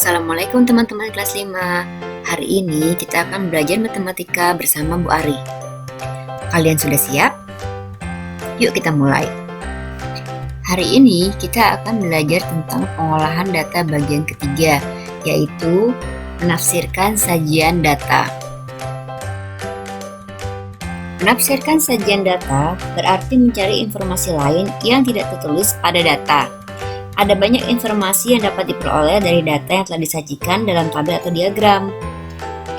Assalamualaikum teman-teman kelas 5. Hari ini kita akan belajar matematika bersama Bu Ari. Kalian sudah siap? Yuk kita mulai. Hari ini kita akan belajar tentang pengolahan data bagian ketiga, yaitu menafsirkan sajian data. Menafsirkan sajian data berarti mencari informasi lain yang tidak tertulis pada data. Ada banyak informasi yang dapat diperoleh dari data yang telah disajikan dalam tabel atau diagram.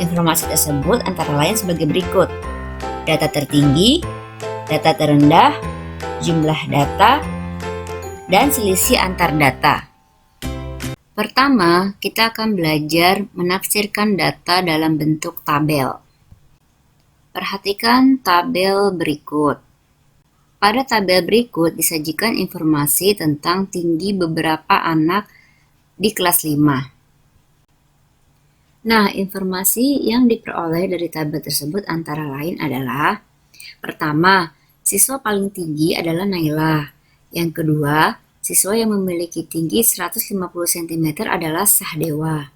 Informasi tersebut antara lain sebagai berikut: data tertinggi, data terendah, jumlah data, dan selisih antar data. Pertama, kita akan belajar menafsirkan data dalam bentuk tabel. Perhatikan tabel berikut. Pada tabel berikut disajikan informasi tentang tinggi beberapa anak di kelas 5. Nah, informasi yang diperoleh dari tabel tersebut antara lain adalah: pertama, siswa paling tinggi adalah Naila. Yang kedua, siswa yang memiliki tinggi 150 cm adalah Sahdewa.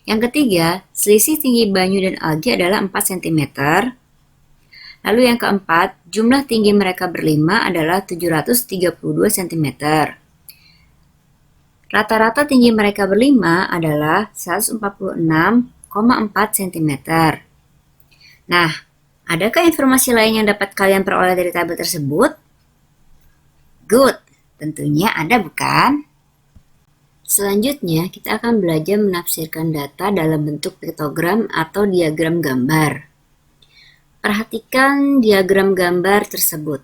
Yang ketiga, selisih tinggi Banyu dan Algi adalah 4 cm. Lalu yang keempat, jumlah tinggi mereka berlima adalah 732 cm. Rata-rata tinggi mereka berlima adalah 146,4 cm. Nah, adakah informasi lain yang dapat kalian peroleh dari tabel tersebut? Good, tentunya ada, bukan? Selanjutnya, kita akan belajar menafsirkan data dalam bentuk piktogram atau diagram gambar. Perhatikan diagram gambar tersebut.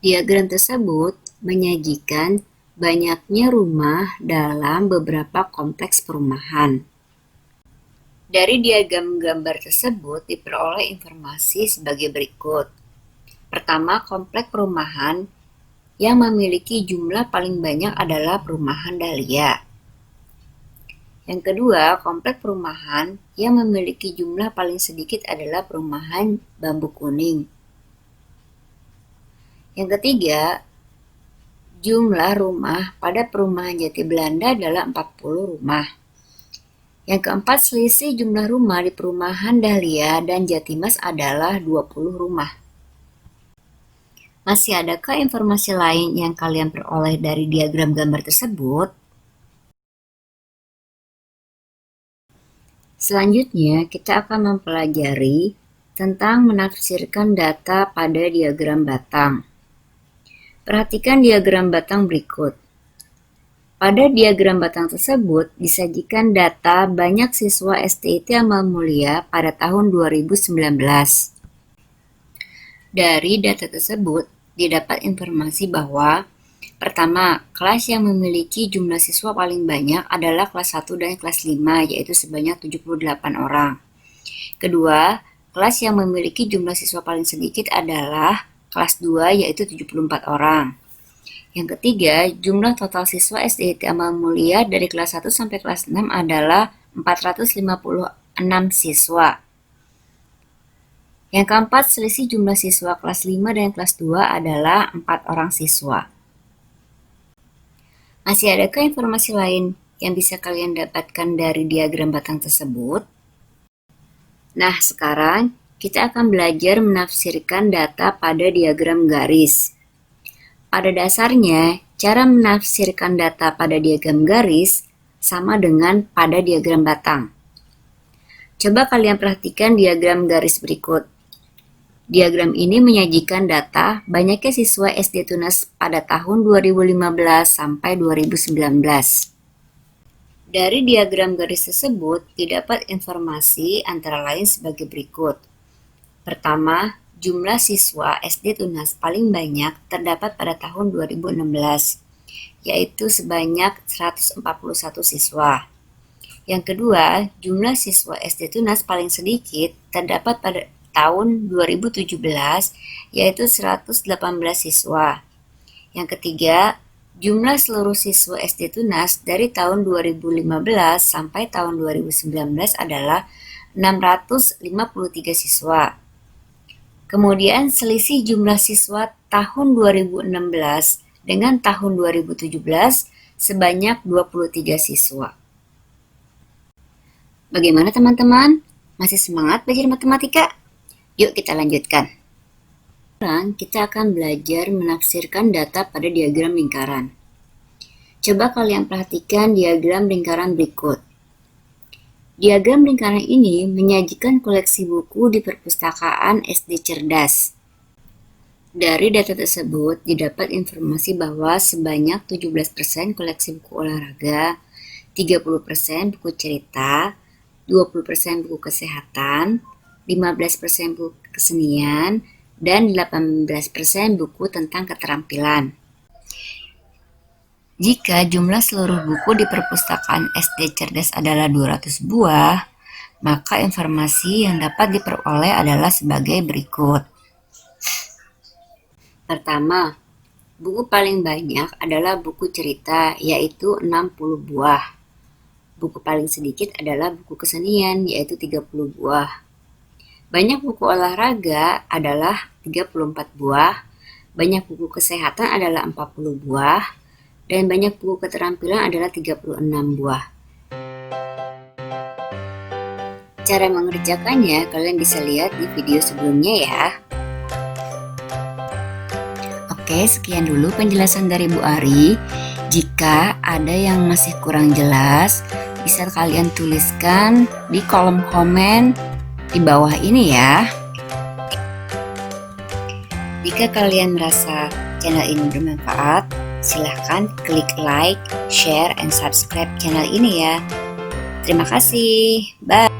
Diagram tersebut menyajikan banyaknya rumah dalam beberapa kompleks perumahan. Dari diagram gambar tersebut diperoleh informasi sebagai berikut. Pertama, kompleks perumahan yang memiliki jumlah paling banyak adalah perumahan Dahlia. Yang kedua, kompleks perumahan yang memiliki jumlah paling sedikit adalah perumahan Bambu Kuning. Yang ketiga, jumlah rumah pada perumahan Jati Belanda adalah 40 rumah. Yang keempat, selisih jumlah rumah di perumahan Dahlia dan Jatimas adalah 20 rumah. Masih adakah informasi lain yang kalian peroleh dari diagram gambar tersebut? Selanjutnya, kita akan mempelajari tentang menafsirkan data pada diagram batang. Perhatikan diagram batang berikut. Pada diagram batang tersebut disajikan data banyak siswa STIT Amal Mulia pada tahun 2019. Dari data tersebut didapat informasi bahwa: pertama, kelas yang memiliki jumlah siswa paling banyak adalah kelas 1 dan kelas 5, yaitu sebanyak 78 orang. Kedua, kelas yang memiliki jumlah siswa paling sedikit adalah kelas 2, yaitu 74 orang. Yang ketiga, jumlah total siswa SDIT Amal Mulia dari kelas 1 sampai kelas 6 adalah 456 siswa. Yang keempat, selisih jumlah siswa kelas 5 dan kelas 2 adalah 4 orang siswa. Masih adakah informasi lain yang bisa kalian dapatkan dari diagram batang tersebut? Nah, sekarang kita akan belajar menafsirkan data pada diagram garis. Pada dasarnya, cara menafsirkan data pada diagram garis sama dengan pada diagram batang. Coba kalian perhatikan diagram garis berikut. Diagram ini menyajikan data banyaknya siswa SD Tunas pada tahun 2015 sampai 2019. Dari diagram garis tersebut didapat informasi antara lain sebagai berikut. Pertama, jumlah siswa SD Tunas paling banyak terdapat pada tahun 2016, yaitu sebanyak 141 siswa. Yang kedua, jumlah siswa SD Tunas paling sedikit terdapat pada tahun 2017, yaitu 118 siswa. Yang ketiga, jumlah seluruh siswa SD Tunas dari tahun 2015 sampai tahun 2019 adalah 653 siswa. Kemudian selisih jumlah siswa tahun 2016 dengan tahun 2017 sebanyak 23 siswa. Bagaimana teman-teman? Masih semangat belajar matematika? Yuk kita lanjutkan. Sekarang kita akan belajar menafsirkan data pada diagram lingkaran. Coba kalian perhatikan diagram lingkaran berikut. Diagram lingkaran ini menyajikan koleksi buku di perpustakaan SD Cerdas. Dari data tersebut didapat informasi bahwa sebanyak 17% koleksi buku olahraga, 30% buku cerita, 20% buku kesehatan, 15% buku kesenian, dan 18% buku tentang keterampilan. Jika jumlah seluruh buku di perpustakaan SD Cerdas adalah 200 buah, maka informasi yang dapat diperoleh adalah sebagai berikut. Pertama, buku paling banyak adalah buku cerita, yaitu 60 buah. Buku paling sedikit adalah buku kesenian, yaitu 30 buah. Banyak buku olahraga adalah 34 buah, banyak buku kesehatan adalah 40 buah, dan banyak buku keterampilan adalah 36 buah. Cara mengerjakannya kalian bisa lihat di video sebelumnya ya. Oke, sekian dulu penjelasan dari Bu Ari. Jika ada yang masih kurang jelas, bisa kalian tuliskan di kolom komen di bawah ini ya. Jika kalian merasa channel ini bermanfaat, silahkan klik like, share, and subscribe channel ini ya. Terima kasih. Bye.